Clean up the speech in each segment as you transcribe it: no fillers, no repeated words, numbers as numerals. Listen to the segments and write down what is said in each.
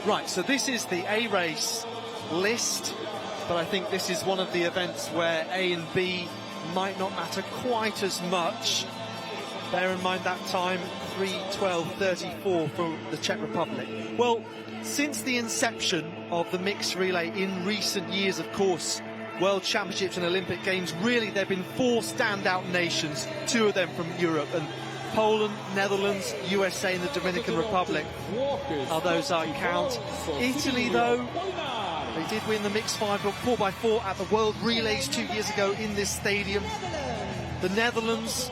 Right, so this is the A race list, but I think this is one of the events where A and B might not matter quite as much. Bear in mind that time, 3:12:34 for the Czech Republic. Well, since the inception of the mixed relay in recent years, of course, World Championships and Olympic Games, really there have been four standout nations, two of them from Europe, and Poland, Netherlands, USA and the Dominican Republic are those I count. Italy, though, they did win the mixed 4x4 at the World Relays 2 years ago in this stadium. The Netherlands,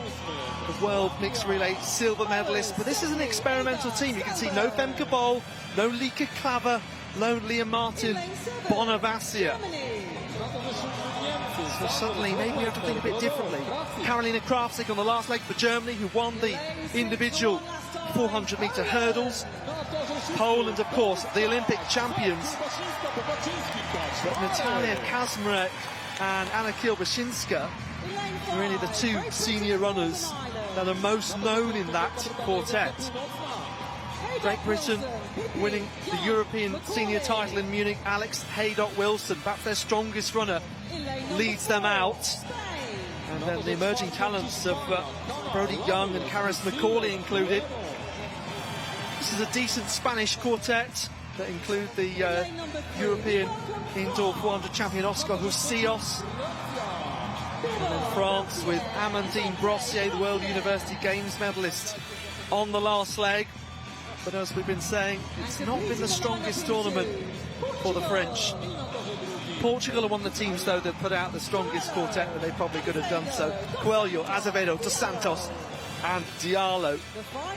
the World Mixed Relay silver medalist, but this is an experimental team. You can see no Femke Bol, no Lieke Klaver, no Leah Martin Bonavacia. So suddenly, maybe you have to think a bit differently. Karolina Krafzik on the last leg for Germany, who won the individual 400-meter hurdles. Poland, of course, the Olympic champions. But Natalia Kazmarek and Anna Kilbashinska, really the two senior runners that are most known in that quartet. Great Britain winning the European senior title in Munich. Alex Haydock-Wilson, perhaps their strongest runner, leads them out. And then the emerging talents of Brodie Young and Karis McCauley included. This is a decent Spanish quartet that include the European indoor 400 champion Oscar Husillos. And then France with Amandine Brossier, the World University Games medalist, on the last leg. But as we've been saying, it's not been the strongest tournament for the French. Portugal are one of the teams, though, that put out the strongest quartet, but they probably could have done so. Coelho, Azevedo, Dos Santos and Diallo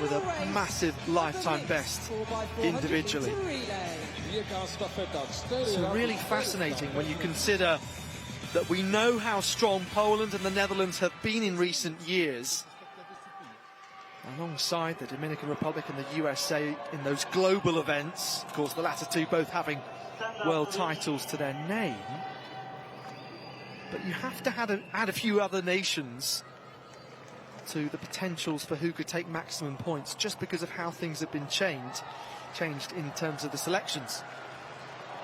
with a massive lifetime best individually. So really fascinating when you consider that we know how strong Poland and the Netherlands have been in recent years, alongside the Dominican Republic and the USA in those global events. Of course, the latter two both having world titles to their name. But you have to add a few other nations to the potentials for who could take maximum points, just because of how things have been changed in terms of the selections.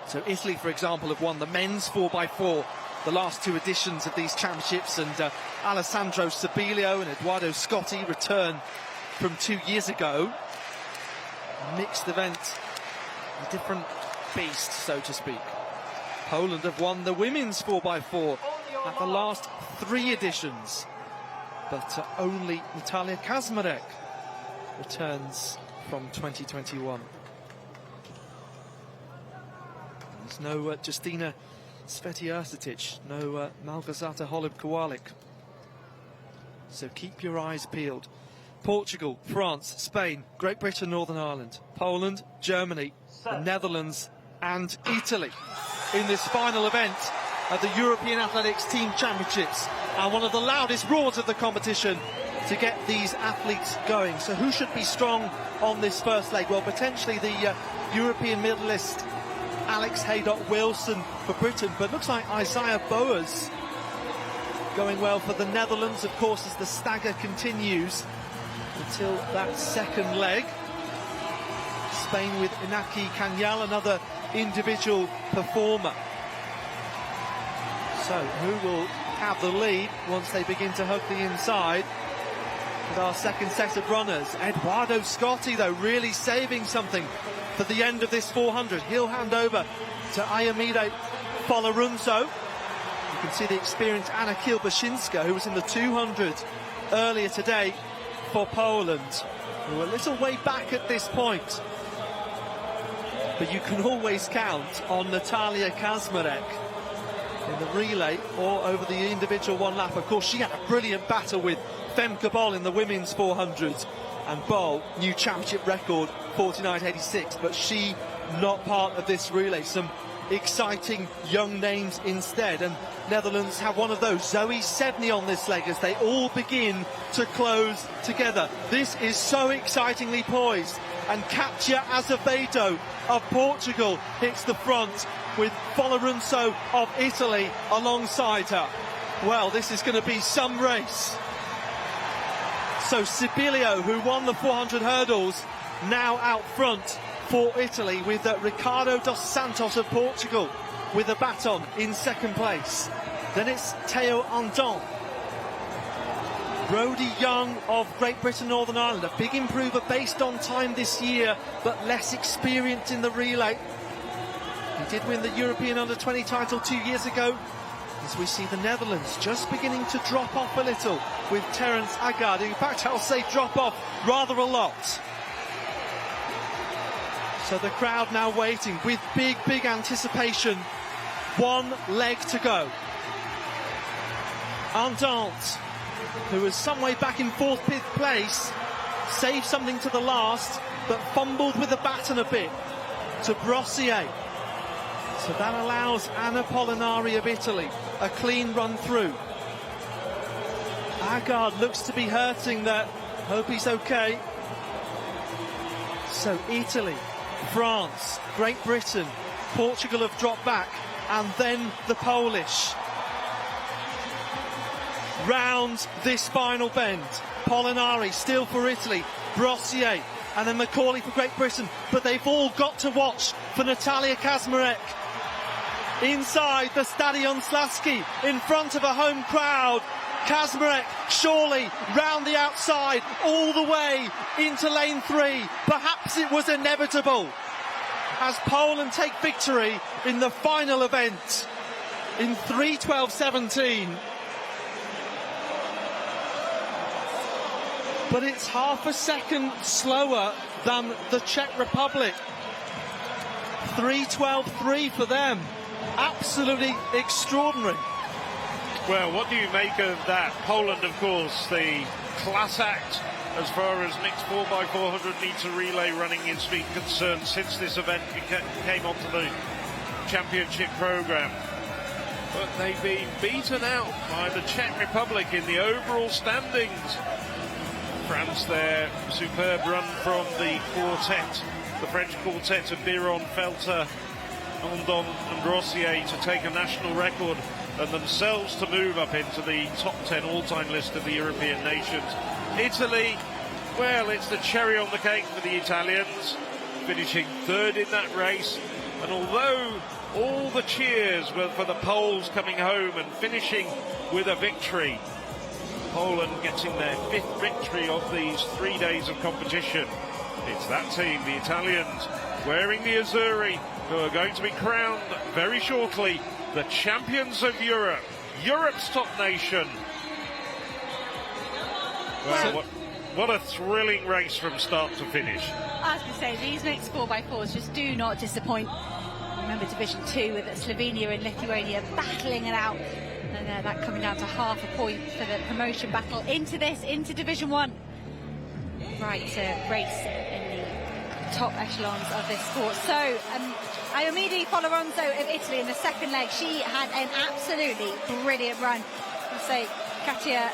So Italy, for example, have won the men's 4x4 the last two editions of these championships, and Alessandro Sibilio and Edoardo Scotti return from 2 years ago. Mixed event, a different beast, so to speak. Poland have won the women's 4x4 at the last three editions, but only Natalia Kazmarek returns from 2021. There's no Justina Svetiasetic, no Malgorzata Holub-Kowalik. So keep your eyes peeled. Portugal, France, Spain, Great Britain, Northern Ireland, Poland, Germany, the Netherlands and Italy in this final event of the European Athletics Team Championships, and one of the loudest roars of the competition to get these athletes going. So who should be strong on this first leg? Well, potentially the European medalist Alex Haydock-Wilson for Britain, but looks like Isaiah Boas going well for the Netherlands, of course, as the stagger continues until that second leg. Spain with Inaki Kanyal, another individual performer. So who will have the lead once they begin to hug the inside with our second set of runners? Edoardo Scotti, though, really saving something for the end of this 400. He'll hand over to Ayamide Folarunso. You can see the experienced Anna Kilbashinska, who was in the 200 earlier today for Poland, who are a little way back at this point. But you can always count on Natalia Kazmarek in the relay or over the individual one lap. Of course, she had a brilliant battle with Femke Bol in the women's 400s, and Bol, new championship record, 49.86, but she not part of this relay. Some exciting young names instead, and Netherlands have one of those, Zoe Sedney, on this leg as they all begin to close together. This is so excitingly poised, and Katja Azevedo of Portugal hits the front with Folarunso of Italy alongside her. Well, this is going to be some race. So Sibilio, who won the 400 hurdles, now out front for Italy, with Ricardo dos Santos of Portugal with a baton in second place. Then it's Theo Andon. Brody Young of Great Britain, Northern Ireland, a big improver based on time this year, but less experienced in the relay. He did win the European Under-20 title 2 years ago. As we see the Netherlands just beginning to drop off a little with Terence Agard. In fact, I'll say drop off rather a lot. So the crowd now waiting with big anticipation. One leg to go. Andant, who was some way back in 4th, 5th place, saved something to the last, but fumbled with the baton a bit to Brossier. So that allows Anna Pollinari of Italy a clean run through. Agard looks to be hurting there. Hope he's okay. So Italy, France, Great Britain, Portugal have dropped back, and then the Polish. Round this final bend, Pollinari still for Italy, Brossier, and then Macaulay for Great Britain, but they've all got to watch for Natalia Kazmarek. Inside the Stadion Slaski, in front of a home crowd, Kazmarek surely round the outside, all the way into lane 3. Perhaps it was inevitable, as Poland take victory in the final event in 3:12.17. But it's half a second slower than the Czech Republic. 3:12.3 for them. Absolutely extraordinary. Well, what do you make of that? Poland, of course, the class act as far as mixed 4x400 m relay running is being concerned since this event came onto the championship programme. But they've been beaten out by the Czech Republic in the overall standings. France, their superb run from the quartet, the French quartet of Biron, Felter, Andon and Brossier to take a national record and themselves to move up into the top 10 all-time list of the European nations. Italy, well, it's the cherry on the cake for the Italians, finishing 3rd in that race. And although all the cheers were for the Poles coming home and finishing with a victory, Poland getting their 5th victory of these 3 days of competition. It's that team, the Italians, wearing the Azzurri, who are going to be crowned very shortly the champions of Europe, Europe's top nation. Well, what a thrilling race from start to finish. I was going to say, these mixed 4x4s just do not disappoint. Remember Division 2 with Slovenia and Lithuania battling it out, and that coming down to half a point for the promotion battle into Division 1. Right, race in the top echelons of this sport. So, Ayomide Foloronzo of Italy in the second leg, she had an absolutely brilliant run. I'll say Katia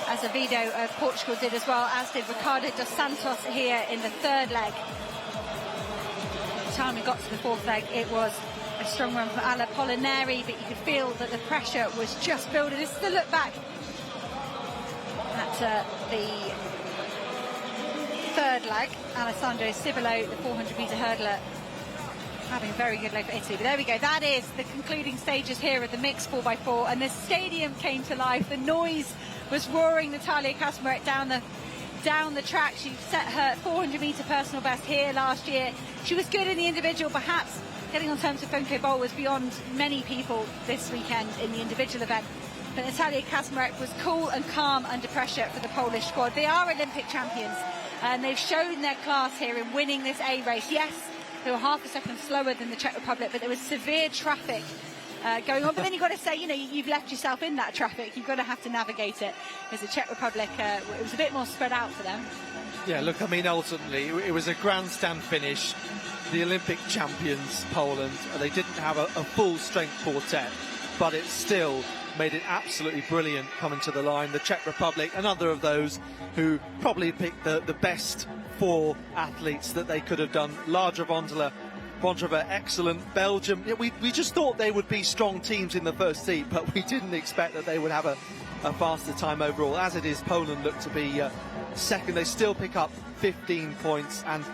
Azevedo of Portugal did as well, as did Ricardo dos Santos here in the third leg. By the time we got to the fourth leg, it was a strong run for Anna Pollinari, but you could feel that the pressure was just building. This is the look back at the third leg. Alessandro Cibolo, the 400-metre hurdler, having a very good leg for Italy. But there we go, that is the concluding stages here of the mixed 4x4, and the stadium came to life. The noise was roaring. Natalia Kazmarek down the track. She set her 400-metre personal best here last year. She was good in the individual. Perhaps getting on terms with Femke Bol was beyond many people this weekend in the individual event. But Natalia Kazmarek was cool and calm under pressure for the Polish squad. They are Olympic champions, and they've shown their class here in winning this A race. Yes, they were half a second slower than the Czech Republic, but there was severe traffic going on. But then you've got to say, you know, you've left yourself in that traffic. You've got to have to navigate it. As the Czech Republic, it was a bit more spread out for them. Yeah, look, I mean, ultimately, it was a grandstand finish. The Olympic champions, Poland, they didn't have a full-strength quartet, but it still made it absolutely brilliant coming to the line. The Czech Republic, another of those who probably picked the best 4 athletes that they could have done. Ladra Vondrova, excellent. Belgium, we just thought they would be strong teams in the first heat, but we didn't expect that they would have a faster time overall. As it is, Poland look to be second. They still pick up 15 points, and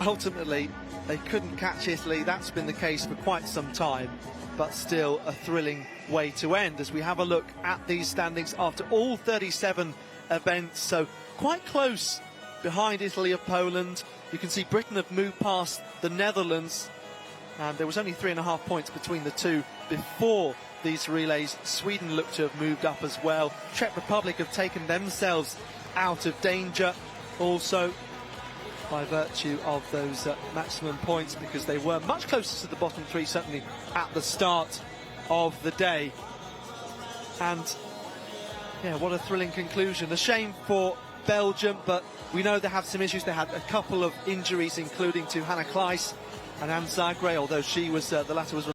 ultimately they couldn't catch Italy. That's been the case for quite some time, but still a thrilling way to end as we have a look at these standings after all 37 events. So quite close behind Italy of Poland. You can see Britain have moved past the Netherlands, and there was only 3.5 points between the two before these relays. Sweden looked to have moved up as well. Czech Republic have taken themselves out of danger also by virtue of those maximum points, because they were much closer to the bottom three, certainly at the start of the day. And yeah, what a thrilling conclusion. A shame for Belgium, but we know they have some issues. They had a couple of injuries, including to Hannah Kleiss and Anne Zagre, although she was the latter was